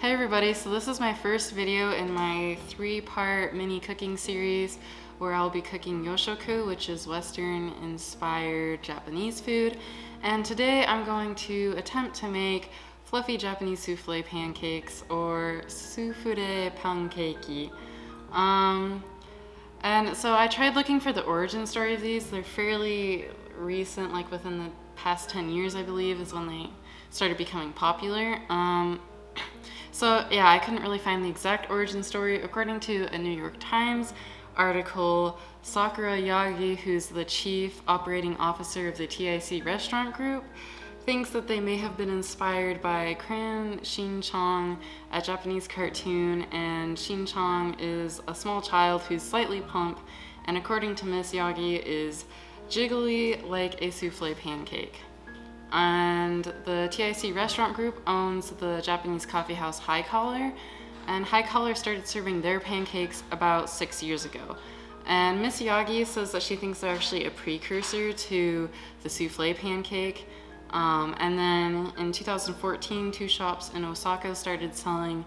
Hey everybody, so this is my first video in my 3-part mini cooking series where I'll be cooking youshoku, which is Western inspired Japanese food. And today I'm going to attempt to make fluffy Japanese souffle pancakes, or Souffle pancake. And so I tried looking for the origin story of these. They're fairly recent, like within the past 10 years I believe is when they started becoming popular. So yeah, I couldn't really find the exact origin story. According to a New York Times article, Sakura Yagi, who's the chief operating officer of the TIC restaurant group, thinks that they may have been inspired by Crayon Shin-chan, a Japanese cartoon, and Shin-chan is a small child who's slightly plump, and according to Miss Yagi, is jiggly like a souffle pancake. And the TIC restaurant group owns the Japanese coffee house High Collar, and High Collar started serving their pancakes about 6 years ago. And Miss Yagi says that she thinks they're actually a precursor to the souffle pancake. And then in 2014, 2 shops in Osaka started selling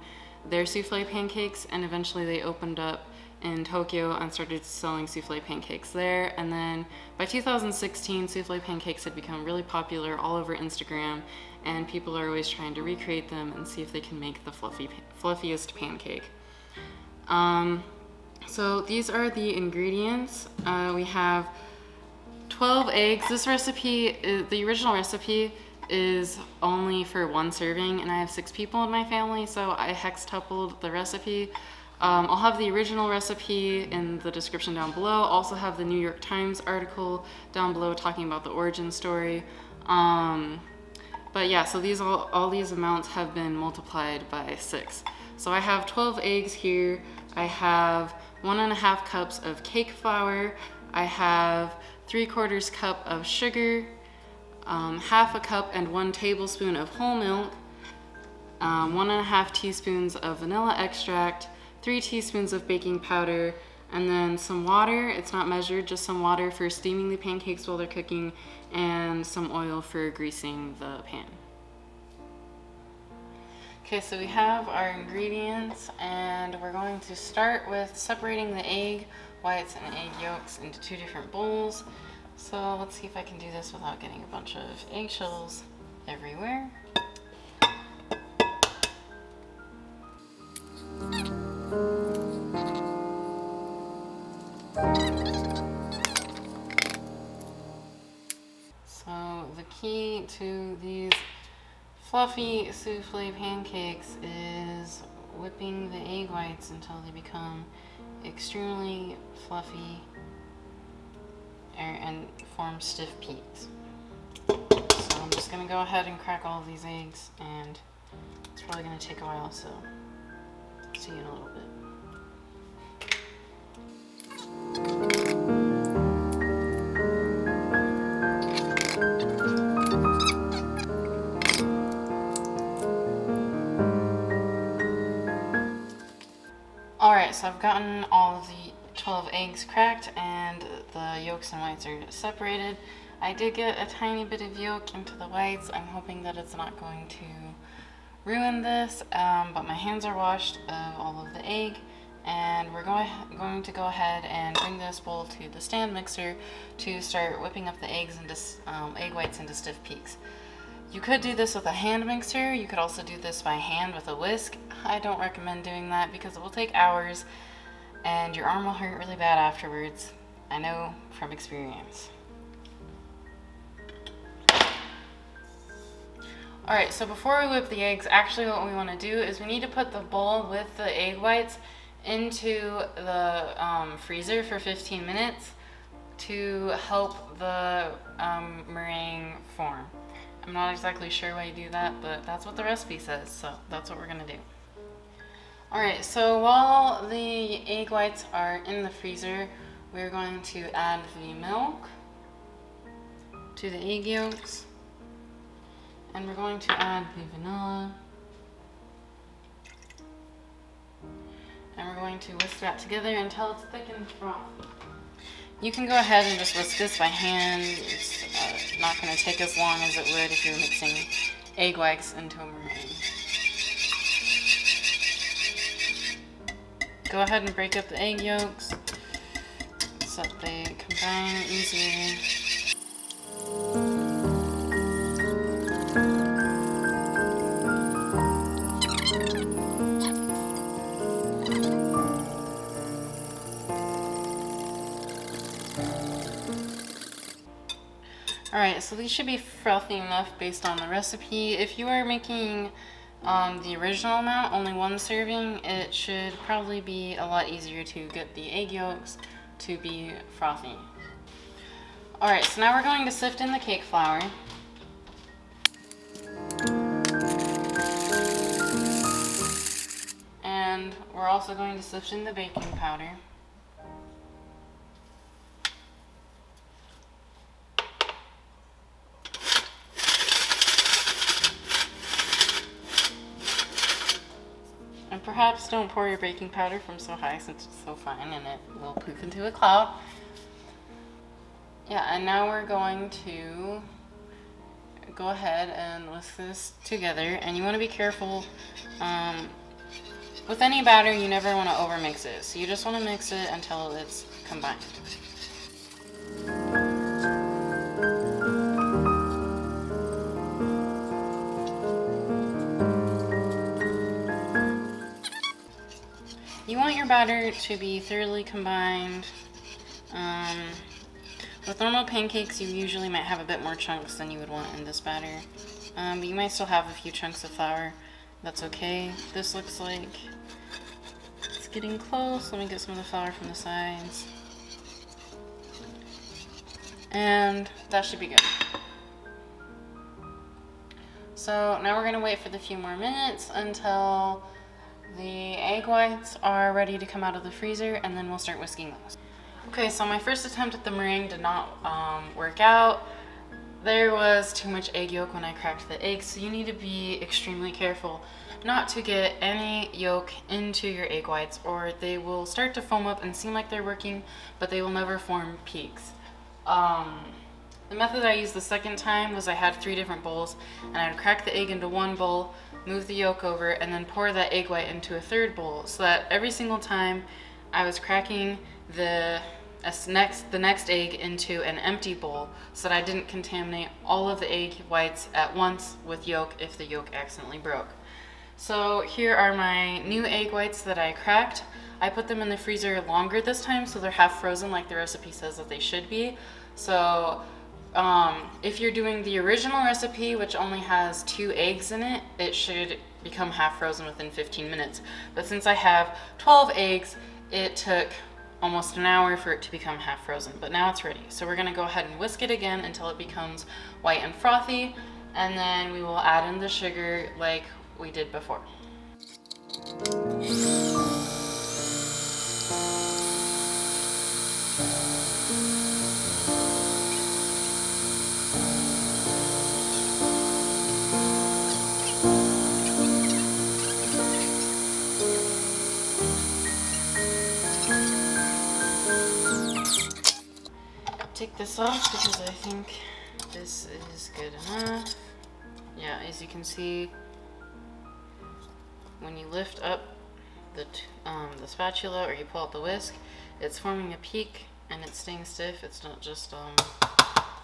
their souffle pancakes, and eventually they opened up in Tokyo and started selling souffle pancakes there. And then by 2016, souffle pancakes had become really popular all over Instagram, and people are always trying to recreate them and see if they can make the fluffiest pancake. So these are the ingredients. We have 12 eggs. This recipe, the original recipe is only for 1 serving, and I have 6 people in my family, so I hextupled the recipe. I'll have the original recipe in the description down below. Also have the New York Times article down below talking about the origin story. But yeah, so all these amounts have been multiplied by 6. So I have 12 eggs here. I have 1.5 cups of cake flour. I have 3/4 cup of sugar, 1/2 cup and 1 tablespoon of whole milk, 1.5 teaspoons of vanilla extract, 3 teaspoons of baking powder, and then some water. It's not measured, just some water for steaming the pancakes while they're cooking, and some oil for greasing the pan. Okay, so we have our ingredients, and we're going to start with separating the egg whites and egg yolks into 2 different bowls. So let's see if I can do this without getting a bunch of eggshells everywhere. So the key to these fluffy souffle pancakes is whipping the egg whites until they become extremely fluffy and form stiff peaks. So I'm just going to go ahead and crack all of these eggs, and it's probably going to take a while, so see you in a little bit. Alright, so I've gotten all of the 12 eggs cracked, and the yolks and whites are separated. I did get a tiny bit of yolk into the whites. I'm hoping that it's not going to ruin this, but my hands are washed of all of the egg, and we're going to go ahead and bring this bowl to the stand mixer to start whipping up the eggs into egg whites into stiff peaks. You could do this with a hand mixer. You could also do this by hand with a whisk. I don't recommend doing that because it will take hours and your arm will hurt really bad afterwards. I know from experience. Alright, so before we whip the eggs, actually what we want to do is we need to put the bowl with the egg whites into the freezer for 15 minutes to help the meringue form. I'm not exactly sure why you do that, but that's what the recipe says, so that's what we're going to do. Alright, so while the egg whites are in the freezer, we're going to add the milk to the egg yolks, and we're going to add the vanilla, and we're going to whisk that together until it's thick and frothy. You can go ahead and just whisk this by hand. It's not going to take as long as it would if you're mixing egg whites into a meringue. go ahead and break up the egg yolks so that they combine easier. Alright, so these should be frothy enough based on the recipe. If you are making the original amount, only one serving, it should probably be a lot easier to get the egg yolks to be frothy. Alright, so now we're going to sift in the cake flour. And we're also going to sift in the baking powder. And perhaps don't pour your baking powder from so high since it's so fine and it will poof into a cloud. Yeah, and now we're going to go ahead and whisk this together. And you want to be careful. With any batter, you never want to overmix it. So you just want to mix it until it's combined. You want your batter to be thoroughly combined. With normal pancakes, you usually might have a bit more chunks than you would want in this batter. But you might still have a few chunks of flour. That's okay. This looks like it's getting close. Let me get some of the flour from the sides. And that should be good. So now we're going to wait for the few more minutes until the egg whites are ready to come out of the freezer, and then we'll start whisking those. Okay, so my first attempt at the meringue did not work out. There was too much egg yolk when I cracked the eggs, so you need to be extremely careful not to get any yolk into your egg whites, or they will start to foam up and seem like they're working, but they will never form peaks. The method I used the second time was I had 3 different bowls, and I would crack the egg into one bowl, move the yolk over, and then pour that egg white into a third bowl, so that every single time I was cracking the next egg into an empty bowl, so that I didn't contaminate all of the egg whites at once with yolk if the yolk accidentally broke. So here are my new egg whites that I cracked. I put them in the freezer longer this time, so they're half frozen like the recipe says that they should be. So if you're doing the original recipe, which only has 2 eggs in it, it should become half frozen within 15 minutes. But since I have 12 eggs, it took almost an hour for it to become half frozen, but now it's ready. So we're gonna go ahead and whisk it again until it becomes white and frothy, and then we will add in the sugar like we did before. Take this off because I think this is good enough. Yeah, as you can see, when you lift up the spatula or you pull out the whisk, it's forming a peak and it's staying stiff. It's not just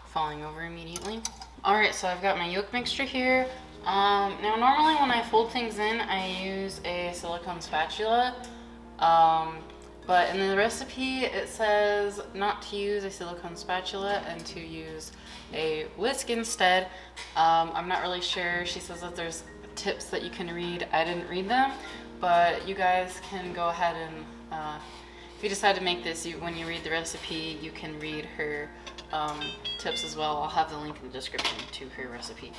falling over immediately. Alright, so I've got my yolk mixture here. Now normally when I fold things in, I use a silicone spatula. But in the recipe, it says not to use a silicone spatula and to use a whisk instead. I'm not really sure. She says that there's tips that you can read. I didn't read them, but you guys can go ahead and, if you decide to make this, when you read the recipe, you can read her tips as well. I'll have the link in the description to her recipe.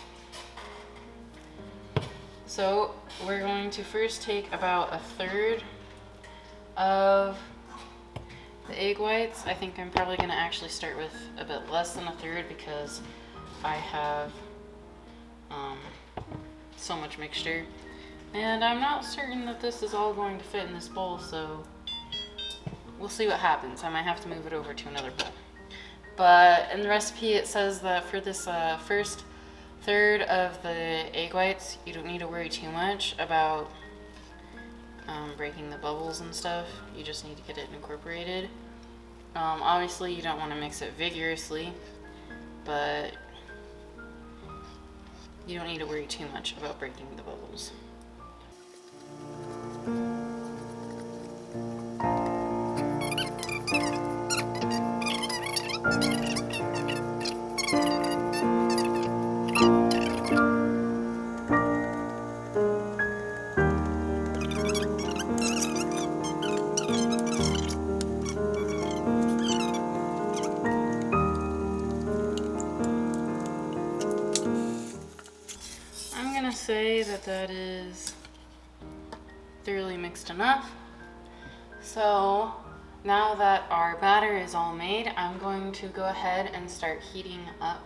So we're going to first take about a third of the egg whites. I think I'm probably going to actually start with a bit less than a third because I have so much mixture, and I'm not certain that this is all going to fit in this bowl, so we'll see what happens. I might have to move it over to another bowl. But in the recipe it says that for this first third of the egg whites, you don't need to worry too much about breaking the bubbles and stuff. You just need to get it incorporated. Obviously you don't want to mix it vigorously, but you don't need to worry too much about breaking the bubbles. Say that is thoroughly mixed enough. So now that our batter is all made, I'm going to go ahead and start heating up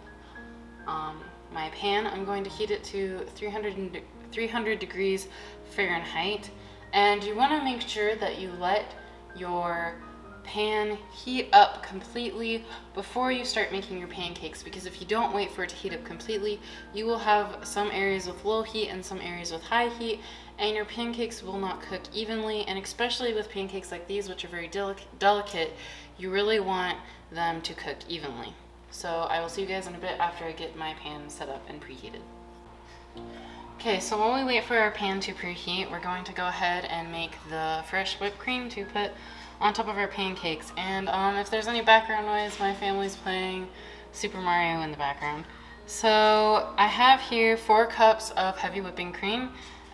my pan. I'm going to heat it to 300 degrees Fahrenheit, and you want to make sure that you let your pan heat up completely before you start making your pancakes, because if you don't wait for it to heat up completely, you will have some areas with low heat and some areas with high heat, and your pancakes will not cook evenly. And especially with pancakes like these, which are very delicate, you really want them to cook evenly. So I will see you guys in a bit after I get my pan set up and preheated. Okay, so while we wait for our pan to preheat, we're going to go ahead and make the fresh whipped cream to put on top of our pancakes. And if there's any background noise, my family's playing Super Mario in the background. So I have here 4 cups of heavy whipping cream,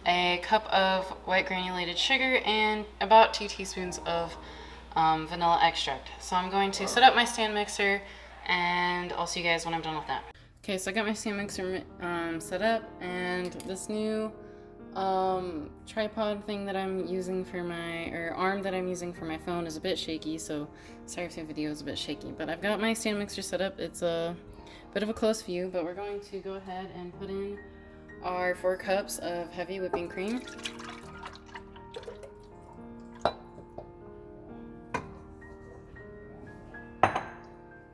a cup of white granulated sugar, and about 2 teaspoons of vanilla extract. So I'm going to set up my stand mixer, and I'll see you guys when I'm done with that. Okay, so I got my stand mixer set up, and this new tripod thing that I'm using for arm that I'm using for my phone is a bit shaky, so sorry if the video is a bit shaky, but I've got my stand mixer set up. It's a bit of a close view, but we're going to go ahead and put in our 4 cups of heavy whipping cream.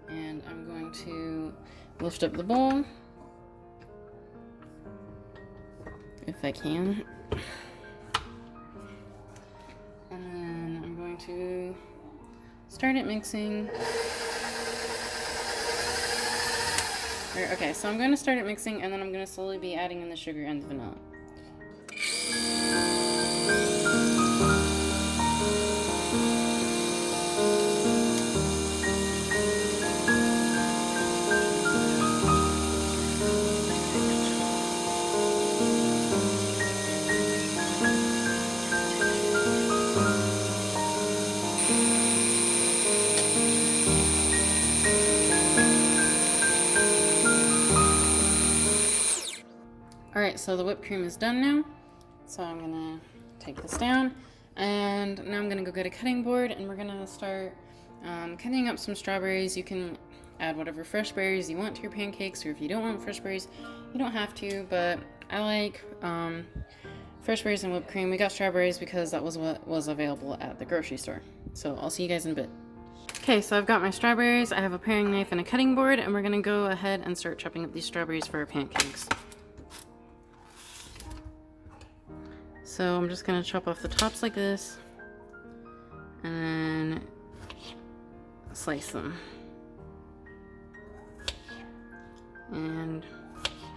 And I'm going to lift up the bowl if I can. And then I'm going to start it mixing. Okay, so I'm going to start it mixing, and then I'm going to slowly be adding in the sugar and the vanilla. Alright, so the whipped cream is done now. So I'm gonna take this down, and now I'm gonna go get a cutting board, and we're gonna start cutting up some strawberries. You can add whatever fresh berries you want to your pancakes, or if you don't want fresh berries, you don't have to, but I like fresh berries and whipped cream. We got strawberries because that was what was available at the grocery store. So I'll see you guys in a bit. Okay, so I've got my strawberries, I have a paring knife and a cutting board, and we're gonna go ahead and start chopping up these strawberries for our pancakes. So I'm just going to chop off the tops like this, and then slice them. And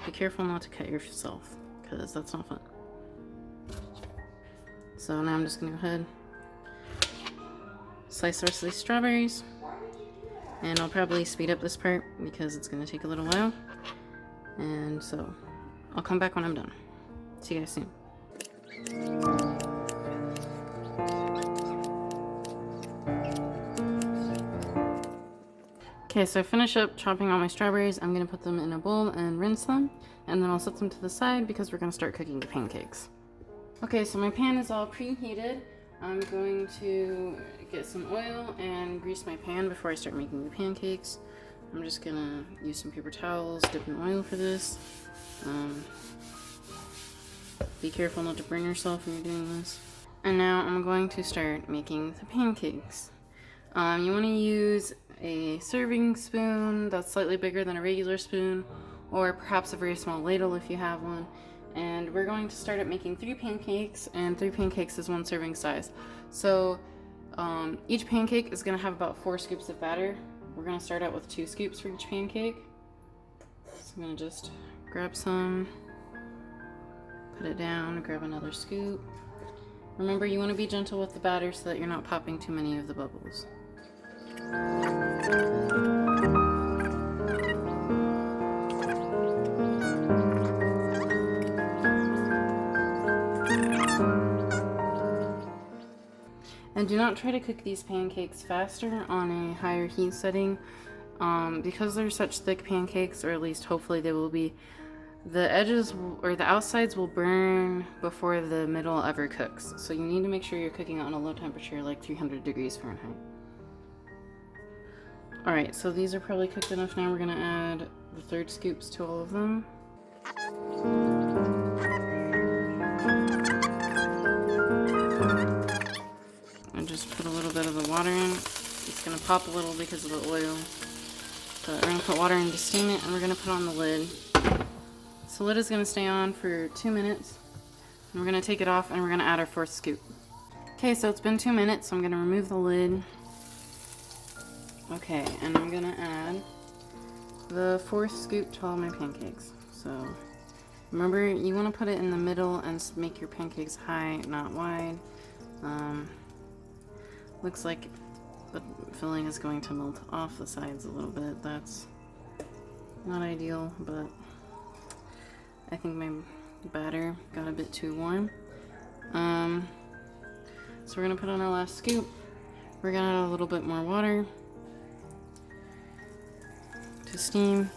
be careful not to cut yourself, because that's not fun. So now I'm just going to go ahead, slice the rest of these strawberries, and I'll probably speed up this part because it's going to take a little while. And so I'll come back when I'm done. See you guys soon. Okay, so I finish up chopping all my strawberries. I'm going to put them in a bowl and rinse them, and then I'll set them to the side because we're going to start cooking the pancakes. Okay, so my pan is all preheated. I'm going to get some oil and grease my pan before I start making the pancakes. I'm just going to use some paper towels, dip in oil for this. Be careful not to burn yourself when you're doing this. And now I'm going to start making the pancakes. You want to use a serving spoon that's slightly bigger than a regular spoon, or perhaps a very small ladle if you have one. And we're going to start at making 3 pancakes, and 3 pancakes is 1 serving size. So each pancake is going to have about 4 scoops of batter. We're going to start out with 2 scoops for each pancake. So I'm going to just grab some, put it down, grab another scoop. Remember, you want to be gentle with the batter so that you're not popping too many of the bubbles. And do not try to cook these pancakes faster on a higher heat setting, because they're such thick pancakes, or at least hopefully they will be. The edges or the outsides will burn before the middle ever cooks. So you need to make sure you're cooking on a low temperature, like 300 degrees Fahrenheit. Alright, so these are probably cooked enough now. We're going to add the 3rd scoops to all of them. And just put a little bit of the water in. It's going to pop a little because of the oil. But we're going to put water in to steam it, and we're going to put on the lid. So the lid is going to stay on for 2 minutes. And we're going to take it off, and we're going to add our 4th scoop. Okay, so it's been 2 minutes, so I'm going to remove the lid. Okay, and I'm going to add the 4th scoop to all my pancakes. So remember, you want to put it in the middle and make your pancakes high, not wide. Looks like the filling is going to melt off the sides a little bit. That's not ideal, but I think my batter got a bit too warm. So we're gonna put on our last scoop. We're gonna add a little bit more water to steam,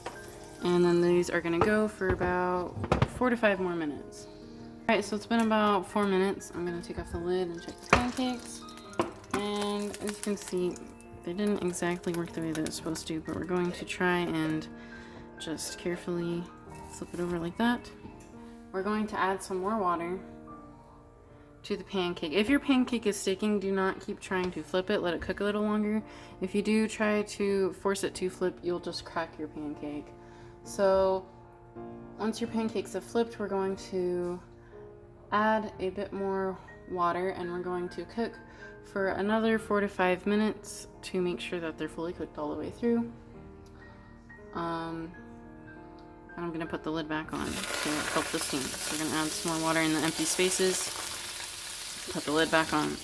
and then these are gonna go for about 4 to 5 more minutes. Alright, so it's been about 4 minutes. I'm gonna take off the lid and check the pancakes. And as you can see, they didn't exactly work the way that it's supposed to, but we're going to try and just carefully flip it over like that. We're going to add some more water to the pancake. If your pancake is sticking, do not keep trying to flip it. Let it cook a little longer. If you do try to force it to flip, you'll just crack your pancake. So once your pancakes have flipped, we're going to add a bit more water, and we're going to cook for another 4 to 5 minutes to make sure that they're fully cooked all the way through. And I'm going to put the lid back on to help the steam. So we're going to add some more water in the empty spaces, put the lid back on,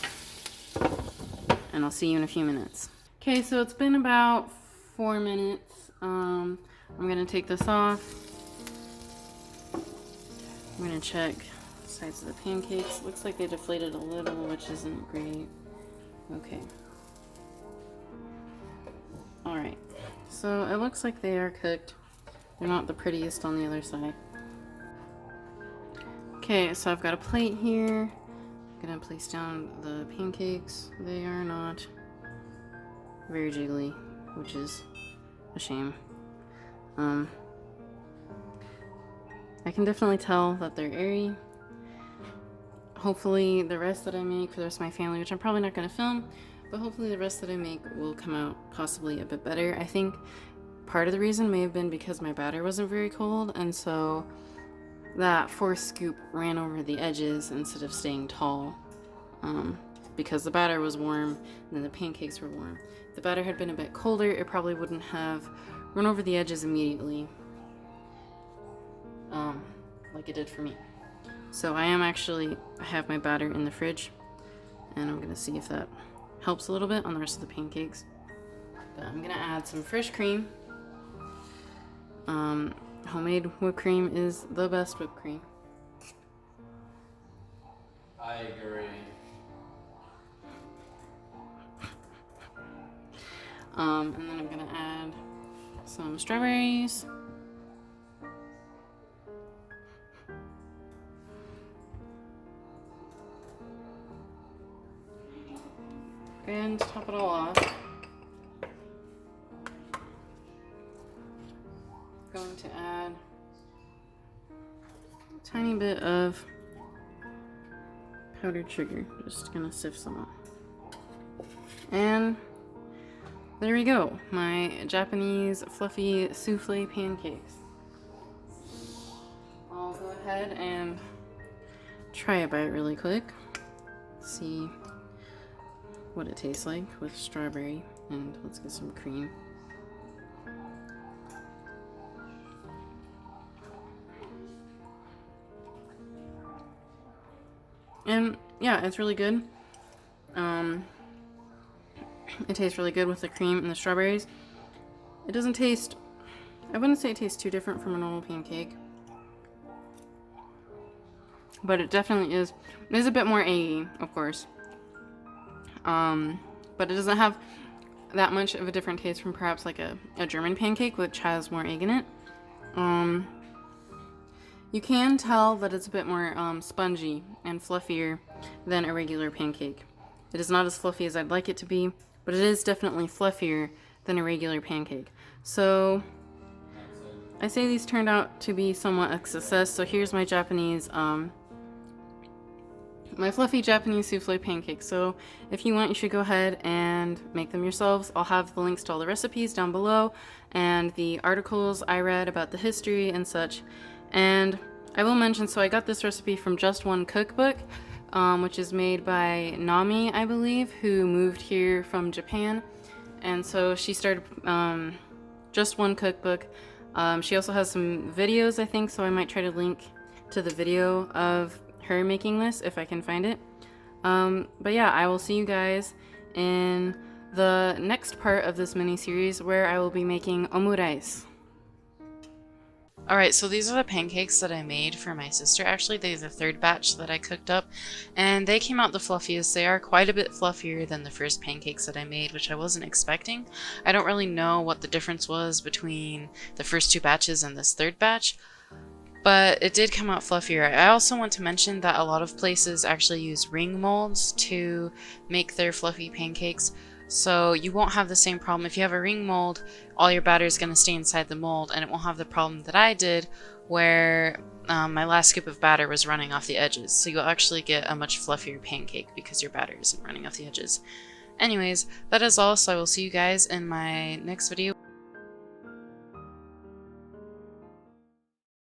and I'll see you in a few minutes. Okay, so it's been about 4 minutes. I'm going to take this off. I'm going to check the sides of the pancakes. Looks like they deflated a little, which isn't great. Okay. Alright, so it looks like they are cooked. They're not the prettiest on the other side. Okay, so I've got a plate here. I'm gonna place down the pancakes. They are not very jiggly, which is a shame. I can definitely tell that they're airy. Hopefully the rest that I make for the rest of my family, which I'm probably not going to film, but hopefully the rest that I make will come out possibly a bit better. I think part of the reason may have been because my batter wasn't very cold, and so that 4th scoop ran over the edges instead of staying tall. Because the batter was warm and then the pancakes were warm. If the batter had been a bit colder, it probably wouldn't have run over the edges immediately, like it did for me. So I have my batter in the fridge, and I'm gonna see if that helps a little bit on the rest of the pancakes. But I'm gonna add some fresh cream. Homemade whipped cream is the best whipped cream. I agree. And then I'm gonna add some strawberries. And top it all off. Going to add a tiny bit of powdered sugar. Just gonna sift some on. And there we go, my Japanese fluffy souffle pancakes. I'll go ahead ahead and try a bite really quick. See what it tastes like with strawberry, and let's get some cream. And yeah, it's really good. It tastes really good with the cream and the strawberries. It doesn't taste, I wouldn't say it tastes too different from a normal pancake, but it definitely is. It is a bit more eggy, of course. But it doesn't have that much of a different taste from perhaps like a German pancake, which has more egg in it. You can tell that it's a bit more spongy and fluffier than a regular pancake. It is not as fluffy as I'd like it to be, but it is definitely fluffier than a regular pancake. So I say these turned out to be somewhat a success. So here's my Japanese, my fluffy Japanese souffle pancakes. So if you want, you should go ahead and make them yourselves. I'll have the links to all the recipes down below and the articles I read about the history and such. And I will mention, so I got this recipe from Just One Cookbook, which is made by Nami, I believe, who moved here from Japan. And so she started Just One Cookbook. She also has some videos, I think, so I might try to link to the video of her making this if I can find it. But yeah, I will see you guys in the next part of this mini series where I will be making omurice. Alright, so these are the pancakes that I made for my sister. Actually, they're the third batch that I cooked up, and they came out the fluffiest. They are quite a bit fluffier than the first pancakes that I made, which I wasn't expecting. I don't really know what the difference was between the first two batches and this third batch, but it did come out fluffier. I also want to mention that a lot of places actually use ring molds to make their fluffy pancakes. So you won't have the same problem. If you have a ring mold, all your batter is going to stay inside the mold, and it won't have the problem that I did where my last scoop of batter was running off the edges. So you'll actually get a much fluffier pancake because your batter isn't running off the edges. Anyways, that is all, so I will see you guys in my next video.